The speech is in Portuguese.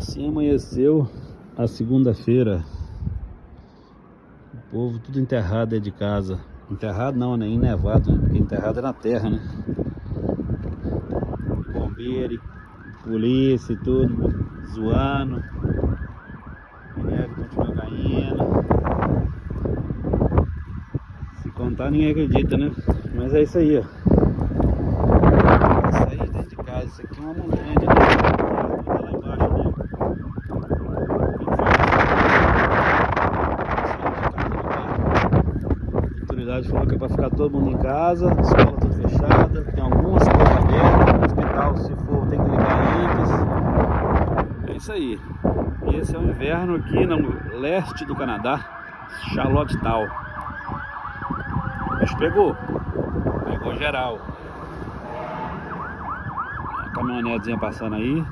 Assim amanheceu a segunda-feira. O povo tudo enterrado dentro de casa. Enterrado não, né? Enevado, né? Porque enterrado é na terra, né? Bombeiro, polícia e tudo zoando. A neve continua caindo. Se contar ninguém acredita, né? Mas é isso aí, ó. Isso aí dentro de casa. Isso aqui é uma montanha de neve. Tá lá embaixo, né? A autoridade falou que é para ficar todo mundo em casa, escola tudo fechada, tem algumas coisas abertas, hospital se for tem que ligar antes. É isso aí. Esse é o inverno aqui no leste do Canadá, Charlottetown. O bicho pegou geral. A caminhonetezinha passando aí.